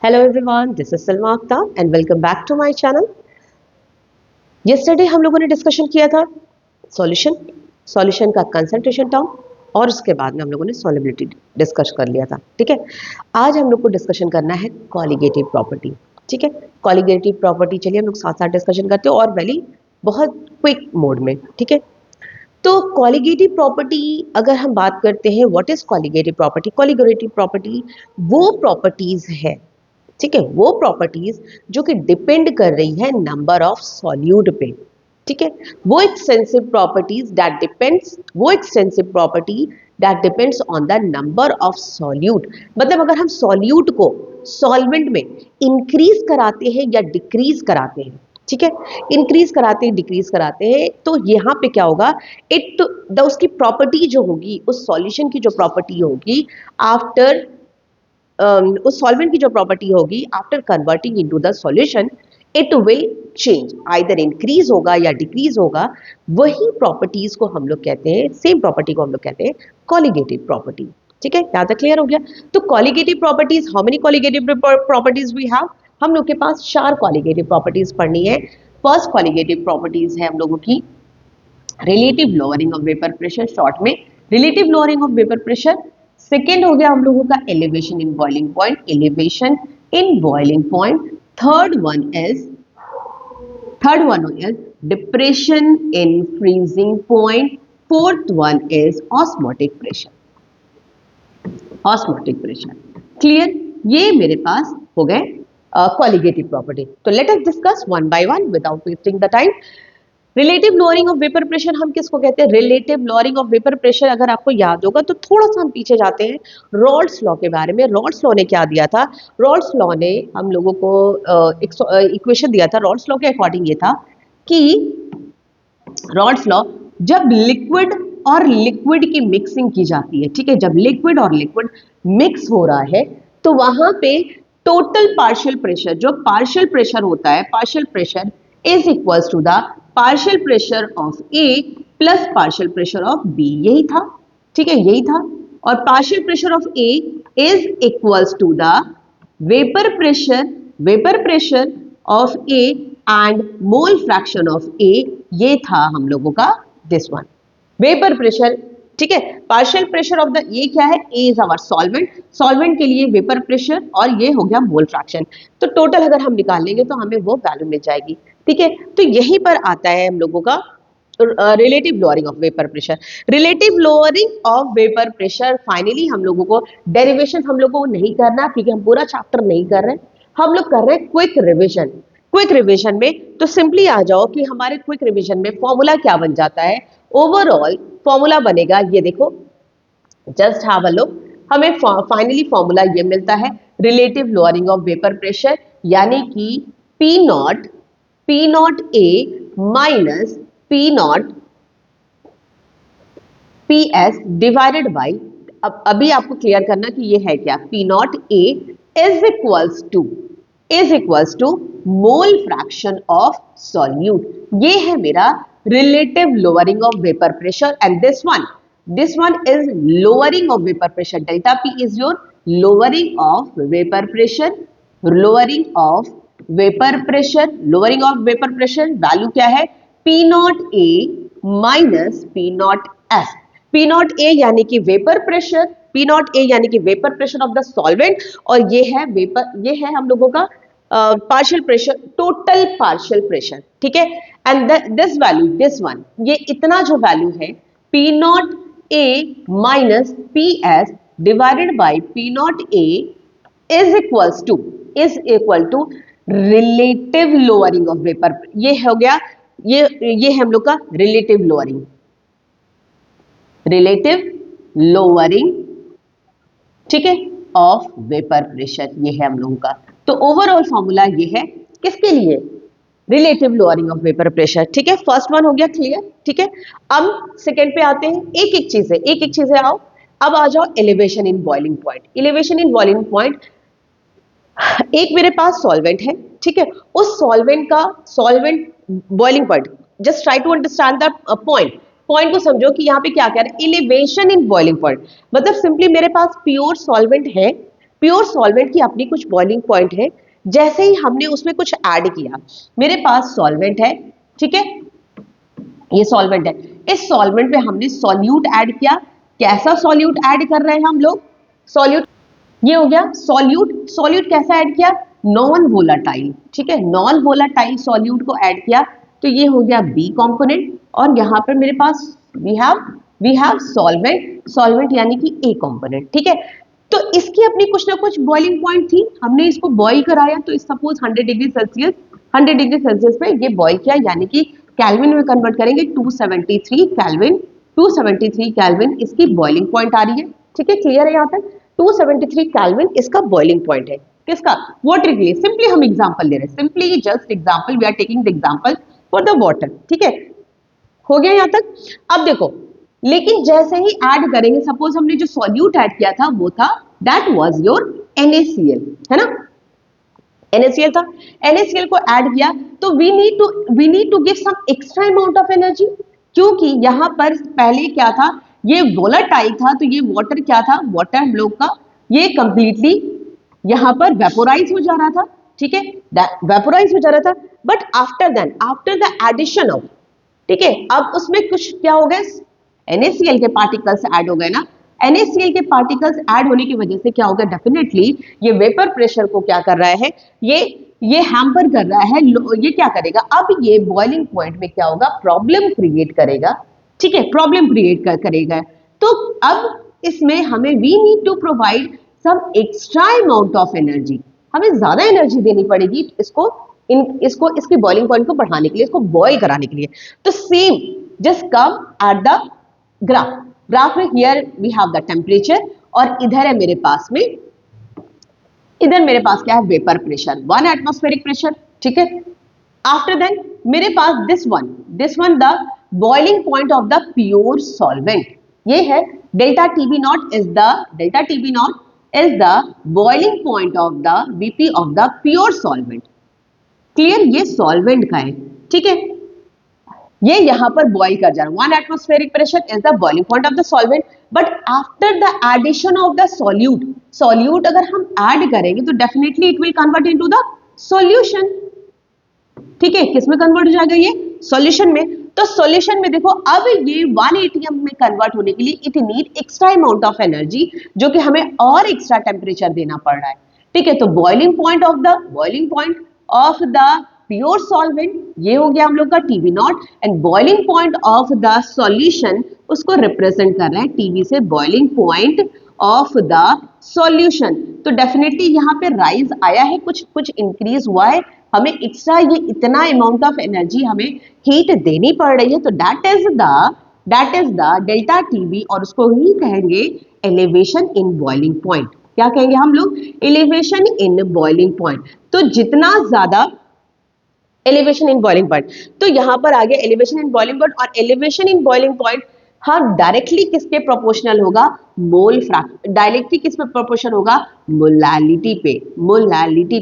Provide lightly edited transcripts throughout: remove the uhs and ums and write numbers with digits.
Hello everyone, this is Salma Akhtar and welcome back to my channel. Yesterday हम लोगों ने discussion किया था सॉल्यूशन सॉल्यूशन का कंसंट्रेशन टर्म और उसके बाद में हम लोगों ने सॉल्युबिलिटी डिस्कस कर लिया था। ठीक है, आज हम लोग को डिस्कशन करना है कॉलिगेटिव प्रॉपर्टी। ठीक है, कॉलिगेटिव प्रॉपर्टी चलिए हम लोग साथ साथ डिस्कशन करते हैं और वैली बहुत क्विक मोड में। ठीक है, तो कॉलिगेटिव प्रॉपर्टी अगर हम बात करते हैं, what is colligative property? Colligative property वो प्रॉपर्टीज है, ठीक है, वो प्रॉपर्टीज जो कि डिपेंड कर रही है नंबर ऑफ सॉल्यूट पे। ठीक है, वो extensive property that depends on the number of solute. मतलब अगर हम सॉल्यूट को सॉल्वेंट में इंक्रीज कराते हैं या डिक्रीज कराते हैं, ठीक है, इंक्रीज कराते हैं डिक्रीज कराते हैं, तो यहाँ पे क्या होगा, उसकी प्रॉपर्टी जो होगी, उस सॉल्यूशन की जो प्रॉपर्टी होगी आफ्टर उस सॉल्वेंट की जो प्रॉपर्टी होगी after converting into the solution, it will change, either increase होगा या डिक्रीज होगा। वही प्रॉपर्टीज को हम लोग कहते हैं, सेम प्रॉपर्टी को हम लोग कहते हैं कॉलिगेटिव प्रॉपर्टी। ठीक है, यहाँ तक क्लियर हो गया? तो colligative properties, how many colligative properties we have? हम लोग के पास 4 कॉलिगेटिव प्रॉपर्टीज पढ़नी है। फर्स्ट कॉलिगेटिव प्रॉपर्टीज है हम लोगों की relative lowering of vapour pressure, short में relative lowering of vapour pressure. Second हो गया हम लोगों का elevation in boiling point, elevation in boiling point. Third one is depression in freezing point. Fourth one is osmotic pressure, osmotic pressure. Clear? ये मेरे पास हो गए कॉलिगेटिव प्रॉपर्टी। तो let us discuss one by one without wasting the time. Relative lowering of vapour pressure हम किसको कहते हैं? Relative lowering of vapour pressure अगर आपको याद होगा तो थोड़ा सा हम पीछे जाते हैं रॉल्स लॉ के बारे में। रॉल्स लॉ ने क्या दिया था? रॉल्स लॉ ने हम लोगों को इक्वेशन दिया था। रॉल्स लॉ के अकॉर्डिंग ये था कि रॉल्स लॉ, जब लिक्विड और लिक्विड की मिक्सिंग की जाती है, ठीक है, जब लिक्विड और लिक्विड मिक्स हो रहा है तो वहां पे टोटल पार्शियल प्रेशर, जो पार्शियल प्रेशर होता है, partial pressure is equals to the partial pressure of A plus partial pressure of B. यही था, ठीक है, यही था। और partial pressure of A is equals to the vapour pressure of A and mole fraction of A. ये था हम लोगों का दिस वन वेपर प्रेशर। ठीक है, पार्शियल प्रेशर ऑफ द, ये क्या है? ए इज आवर सॉल्वेंट, सॉल्वेंट के लिए वेपर प्रेशर, और ये हो गया मोल फ्रैक्शन। तो टोटल अगर हम निकाल लेंगे तो हमें वो वैल्यू मिल जाएगी। ठीक है, तो यहीं पर आता है हम लोगों का relative lowering of vapour pressure. Relative lowering of vapour pressure, finally हम लोगों को डेरिवेशन हम लोगों को नहीं करना क्योंकि हम पूरा चैप्टर नहीं कर रहे हैं, हम लोग कर रहे हैं क्विक रिविजन। क्विक रिविजन में तो सिंपली आ जाओ कि हमारे क्विक रिविजन में फॉर्मूला क्या बन जाता है। ओवरऑल फॉर्मूला बनेगा, ये देखो, जस्ट हैव अ लुक। हमें फाइनली फॉर्मूला ये मिलता है relative lowering of vapour pressure, यानी कि P naught A minus P naught P S divided by, अब अभी आपको क्लियर करना कि ये है क्या, P naught A is equals to mole fraction of solute. ये है मेरा relative lowering of vapour pressure. And this one is lowering of vapour pressure. Delta P is your lowering of vapour pressure, lowering of vapour pressure, lowering of vapour pressure. Value क्या है? P naught A minus P not S. P naught ए यानी कि vapour pressure, P naught ए यानी कि vapour pressure of the solvent, और ये है vapour, ये है हम लोगों का partial pressure, total partial pressure. ठीक है, and this value, this one, ये इतना जो वैल्यू है P naught A minus P S divided by P naught A is equal to relative lowering of vapour. ये हो गया, ये है हम लोग का रिलेटिव लोअरिंग, ठीक है, ऑफ वेपर प्रेशर। ये है हम लोगों का। तो ओवरऑल फॉर्मूला ये है किसके लिए? Relative lowering of vapour pressure. ठीक है, फर्स्ट वन हो गया क्लियर। ठीक है, अब सेकेंड पे आते हैं, एक एक चीजें आओ। अब आ जाओ elevation in boiling point. Elevation in boiling point, एक मेरे पास सॉल्वेंट है, ठीक है, उस solvent boiling point, just try to understand the point को समझो कि यहाँ पे क्या कह रहे हैं, एलिवेशन इन बॉइलिंग पॉइंट। मतलब सिंपली मेरे पास प्योर सॉल्वेंट है, प्योर सॉल्वेंट की अपनी कुछ बॉइलिंग पॉइंट है। जैसे ही हमने उसमें कुछ ऐड किया, मेरे पास सॉल्वेंट है, ठीक है, ये सॉल्वेंट है, इस सॉल्वेंट में हमने सॉल्यूट ऐड किया। कैसा सॉल्यूट ऐड कर रहे हैं हम लोग? सॉल्यूट, ये हो गया सॉल्यूट। सॉल्यूट कैसा ऐड किया? नॉन वोलाटाइल, ठीक है, नॉन वोलाटाइल सॉल्यूट को ऐड किया, तो ये हो गया बी कंपोनेंट। और यहां पर मेरे पास वी हैव सॉल्वेंट, सॉल्वेंट यानी कि ए कंपोनेंट, ठीक है। तो इसकी अपनी कुछ ना कुछ बॉइलिंग पॉइंट थी, हमने इसको बॉईल कराया, तो suppose 100 degree Celsius, 100 degree Celsius पे ये बॉईल किया, यानी कि कैल्विन में कन्वर्ट करेंगे 273 कैल्विन, 273 कैल्विन इसकी बॉइलिंग पॉइंट आ रही है, ठीक है, क्लियर है यहाँ तक? 273 कैल्विन इसका बॉइलिंग पॉइंट है, किसका? वाटर के लिए। सिंपली हम एग्जांपल ले रहे हैं, simply just example, we are taking the example for the water, ठीक है, हो गया यहाँ तक? अब देखो, लेकिन जैसे ही ऐड करेंगे, सपोज हमने जो सॉल्यूट ऐड किया था वो था, दैट वाज योर NaCl, है ना, NaCl था, NaCl को ऐड किया, तो we need to give some extra amount of energy, क्योंकि यहां पर पहले क्या था, ये वोलेटाइल था, तो ये वाटर क्या था, वाटर हम लोग का ये कंप्लीटली यहां पर वेपोराइज हो जा रहा था, ठीक है, वेपोराइज हो जा रहा था। But after the addition of, ठीक है, अब उसमें कुछ क्या हो गया, NaCl के पार्टिकल्स ऐड हो गए ना, NaCl के पार्टिकल्स ऐड होने की वजह से क्या होगा, डेफिनेटली ये वेपर प्रेशर को क्या कर रहा है, ये हैम्पर कर रहा है, ये क्या करेगा, अब ये बॉइलिंग पॉइंट में क्या होगा, प्रॉब्लम क्रिएट करेगा, ठीक है, प्रॉब्लम क्रिएट करेगा। तो अब इसमें हमें we need to provide some extra amount of energy, हमें ज्यादा एनर्जी देनी पड़ेगी इसको इसकी बॉइलिंग पॉइंट को बढ़ाने के लिए, इसको बॉईल कराने के लिए। तो same just come at the graph में, here we have the temperature, और इधर है मेरे पास में, इधर मेरे पास क्या है, वेपर प्रेशर, 1 एटमॉस्फेरिक प्रेशर, ठीक है। आफ्टर देन मेरे पास this one the boiling point of the pure solvent, ये है delta TB naught is the boiling point of the BP of the pure solvent, clear, ये सॉल्वेंट का है, ठीक है, ये यहां पर बॉइल कर जा रहा है, 1 atmospheric pressure is the boiling point of the solvent. But after the addition of the solute अगर हम ऐड करेंगे तो definitely it will convert into the solution, ठीक है, किसमें कन्वर्ट हो जाएगा, ये सॉल्यूशन में। तो सॉल्यूशन में देखो, अब ये 1 ATM में कन्वर्ट होने के लिए it need extra amount of energy, जो कि हमें और एक्स्ट्रा टेम्परेचर देना पड़ रहा है, ठीक है। तो boiling point of the pure solvent, ये हो गया हम लोग का TB not, and boiling point of the solution उसको रिप्रेजेंट कर रहे हैं TB से, boiling point of the solution. तो डेफिनेटली यहाँ पे राइज आया है, कुछ इंक्रीज हुआ है, हमें एक्स्ट्रा ये इतना अमाउंट ऑफ एनर्जी हमें हीट देनी पड़ रही है, तो that is the delta TB, और उसको ही कहेंगे एलिवेशन इन बॉइलिंग पॉइंट। क्या कहेंगे हम लोग, एलिवेशन इन बॉइलिंग पॉइंट। तो जितना ज्यादा एलिवेशन इन बॉइलिंग पॉइंट, तो यहां पर आ गया एलिवेशन इन बॉइलिंग पॉइंट, और एलिवेशन इन बॉइलिंग पॉइंट हाँ डायरेक्टली किसके प्रोपोर्शनल होगा, मोल फ्रैक्शन, डायरेक्टली किस पे प्रोपोर्शन होगा, मोलालिटी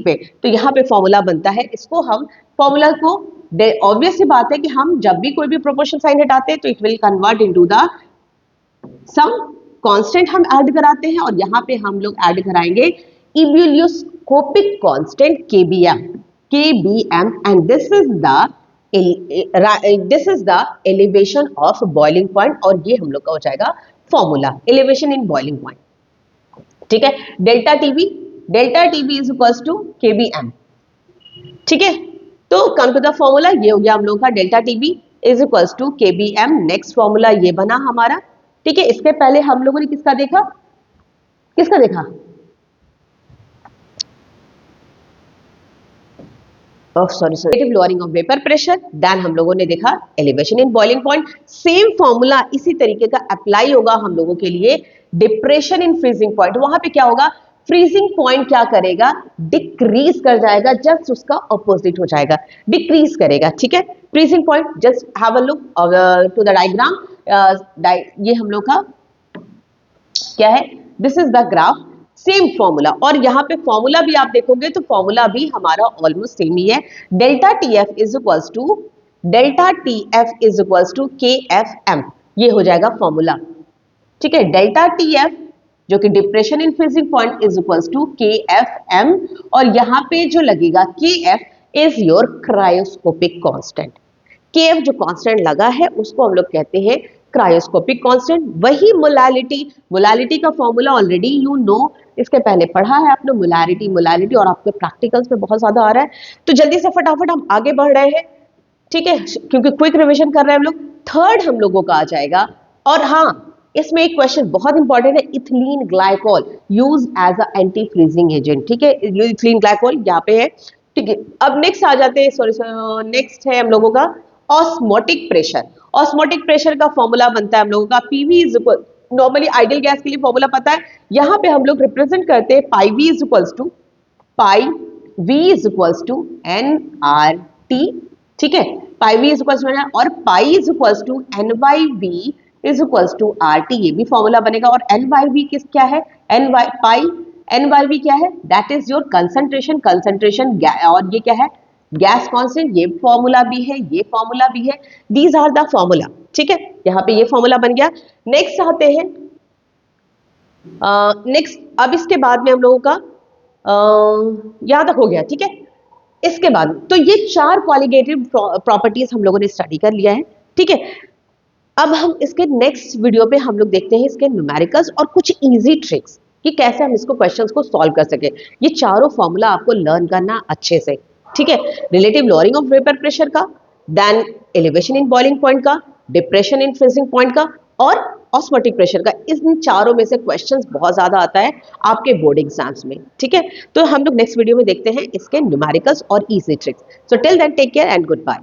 पे। तो यहाँ पे फॉर्मूला बनता है, इसको हम फॉर्मूला को, ऑब्वियस सी बात है कि हम जब भी कोई भी प्रोपोर्शन साइन हटाते हैं तो it will convert into the some constant हम ऐड कराते हैं, और यहाँ पे हम लोग ऐड कराएंगे ebullioscopic constant KBM, and this is the elevation of boiling point, और ये हम लोग का हो जाएगा formula, elevation in boiling point, ठीक है। Delta TB is equals to KBM, ठीक है। तो कम टू द फॉर्मूला, ये हो गया हम लोग का delta TB is equals to KBM। Next formula ये बना हमारा, ठीक है। इसके पहले हम लोगों ने किसका देखा, relative lowering of vapor pressure, then हम लोगों ने देखा elevation in boiling point. Same formula इसी तरीके का अप्लाई होगा हम लोगों के लिए डिप्रेशन इन फ्रीजिंग पॉइंट। वहां पे क्या होगा, फ्रीजिंग पॉइंट क्या करेगा, डिक्रीज कर जाएगा, जस्ट उसका ऑपोजिट हो जाएगा, डिक्रीज करेगा, ठीक है। Freezing point, just have a look to the diagram, ये हम लोग का क्या है, this is the graph, same formula, और यहाँ पे फॉर्मूला भी आप देखोगे तो फॉर्मूला भी हमारा ऑलमोस्ट सेम ही है। Delta TF is equals to KFM, ये हो जाएगा फॉर्मूला, ठीक है। डेल्टा TF जो कि depression in freezing point is equals to KFM, और यहाँ पे जो लगेगा KF is your cryoscopic constant. KF जो कांस्टेंट लगा है उसको हम लोग कहते हैं क्रायोस्कोपिक कांस्टेंट। वही मोलालिटी, मोलालिटी का फॉर्मूला ऑलरेडी यू नो, इसके पहले पढ़ा है आपने मोलारिटी, मोलालिटी, और आपके प्रैक्टिकल्स में बहुत ज्यादा आ रहा है। तो जल्दी से फटाफट हम आगे बढ़ रहे हैं, ठीक है, क्योंकि क्विक रिवीजन कर रहे हैं हम लोग। थर्ड हम लोगों का आ जाएगा, और हाँ इसमें एक क्वेश्चन बहुत इंपॉर्टेंट है, ethylene glycol use as a anti freezing agent, ठीक है, इथिलीन ग्लाइकोल यहाँ पे है, ठीक है। अब नेक्स्ट आ जाते हैं, सॉरी नेक्स्ट है हम लोगों का ऑस्मोटिक प्रेशर। ऑस्मोटिक प्रेशर का फॉर्मूला बनता है हम लोगों का PV is equal, normally ideal gas के लिए फॉर्मूला पता है, यहाँ पे हम लोग रिप्रेजेंट करते हैं pi V is equals to pi V is equals to nRT, ठीक है, pi V is equals to, और pi is equals to NYV is equals to RT, ये भी फॉर्मूला बनेगा। और NYV किस क्या है, पाई NYV क्या है, that is your concentration, concentration, और ये क्या है गैस कांस्टेंट, ये फॉर्मूला भी है, ये फॉर्मूला भी है, दीज आर द फॉर्मूला, ठीक है, यहाँ पे ये फॉर्मूला बन गया। नेक्स्ट आते हैं, नेक्स्ट अब इसके बाद में हम लोगों का यहाँ तक हो गया, ठीक है। इसके बाद तो ये 4 क्वालिटेटिव प्रॉपर्टीज हम लोगों ने स्टडी कर लिया है, ठीक है। अब हम इसके नेक्स्ट वीडियो पे हम लोग देखते हैं इसके न्यूमेरिकल्स और कुछ इजी ट्रिक्स कि कैसे हम इसको क्वेश्चंस को सॉल्व कर सके। ये चारों फॉर्मूला आपको लर्न करना अच्छे से, ठीक है। Relative lowering of vapour pressure का, then elevation in boiling point का, डिप्रेशन इन फ्रीजिंग पॉइंट का, और ऑस्मोटिक प्रेशर का। इन चारों में से क्वेश्चंस बहुत ज्यादा आता है आपके बोर्ड एग्जाम्स में, ठीक है। तो हम लोग नेक्स्ट वीडियो में देखते हैं इसके न्यूमेरिकल्स और easy tricks. So till then take care and good bye.